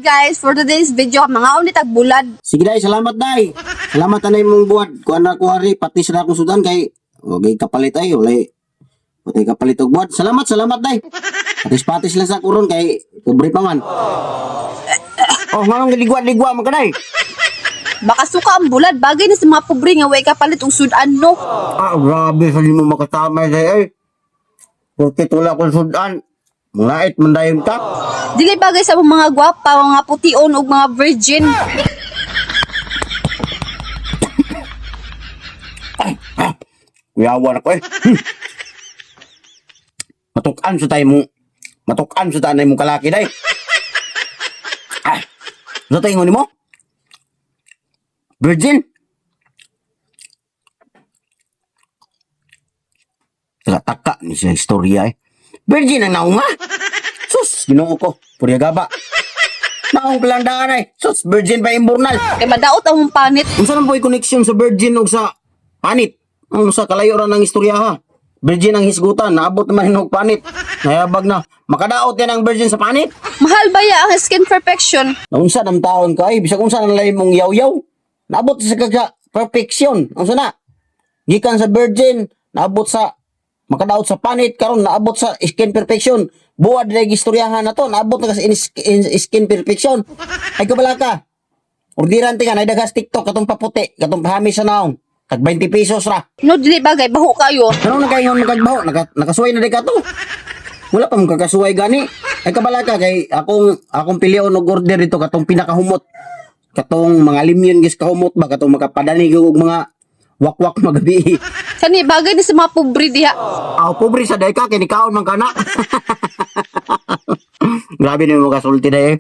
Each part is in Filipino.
Guys, for today's video, mga ulit bulad. Sige day, salamat day. Salamat anay mong buhat. Kuan na ko hari pati sa akong sudan kay wagay kapalit ay ulay. Patay kapalit og buhat. Salamat day. Patis-patis lang sa kuron kay pobre pa man. Oh, manong ligwa man kanay. Baka suka ang bulad, bagay na sa mga pobre nga way kapalit og sudan no. Ah, grabe sa mo makatama day ay. Porque wala kong sudan. Mangait man dayon ka. Dili bagay sa mga gwapa, mga pution ug mga virgin. Kuyawan ako eh. Matukan sa tayo mong kalaki day. Ano tayo ingon mo? Virgin? Taka ni siya istorya eh. Virgin ang naunga. Sus, ginoo ko. Purya gaba. Naong pelandaan ay. Sus, virgin pa imburnal. Kay madaot ang mong panit. Unsa man po'y connection sa virgin o sa panit? Ang sa kalayo ra ng istorya ha. Virgin ang hisgutan, naabot naman hinog panit. Nayabag na, makadaot yan ang virgin sa panit. Mahal ba ya ang skin perfection? Naunsa ng taon ka ay, bisag unsa nang lahi mong yaw-yaw. Naabot sa kaka perfection. Unsa na? Gikan sa virgin, naabot sa makadaot sa panit, karon naabot sa skin perfection. Buwad na istoryahan na to, naabot na sa skin perfection. Ay kabala ka. Ordiran ti ka, naidagas TikTok, katong paputi, katong pahamis sa naong. Tag 20 pesos ra. No, dili bagay, baho kayo. Ano na kayo magagbaho? Nakasuway na di ka to. Wala pa mong kakasuway gani. Ay kabala ka kay akong piliyon og order dito katong pinakahumot. Katong mga limyon gis kahumot ba katong makapadani og mga wakwak magabi. Kani bagay ni sa mga pobre diha. Aw pobre sa day ka kay nikaon man kana. Grabe ni mo kasulti day.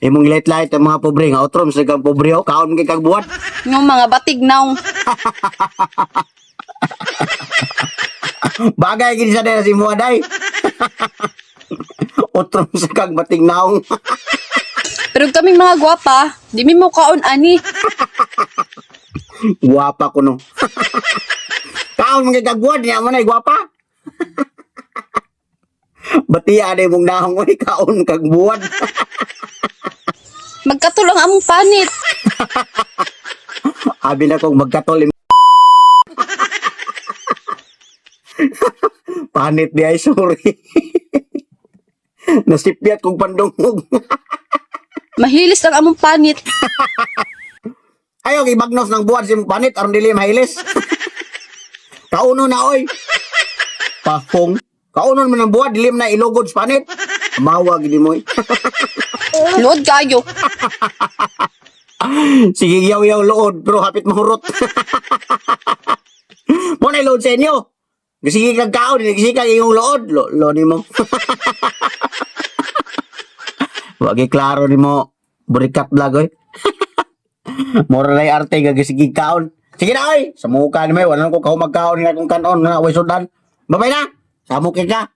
Imong light ang mga pobre nga otrom sa kang pobre o kaon kay kag buhat. Yung mga batignaw. Bagay gid sa day si mo day. Otrom sa kag batignaw. Pero kaming mga gwapa, di mi mo kaon ani. Guwapa ko no. Kaon mga kagbuad niya man ay guwapa. Batiya na mong nahong ay kaon kagbuad. Magkatulang among panit. Abi na kong magkatol. Panit di ay sorry. Nasipyat kong pandungog. Mahilis lang among panit. Ayaw ibagnos ng buwan si panit aron dili mahilis. Kauno na oy. Pahong. Kaunon man ang buwan dilim na ilugod sa panit. Mawa gid mo. Lood kayo. Sige yaw lood pero hapit mahurot. Mo na load sa inyo. Sige kag kaon, sige kag iyong lood. Lo ni mo. Wagi klaro ni mo. Burikat vlog oy. Mora lay arte gagisigi kaon. Sige na oy, sa mukha ni may wala ko magkaon ni akong kanon na way sudan. Babay na. Sa mukha ka.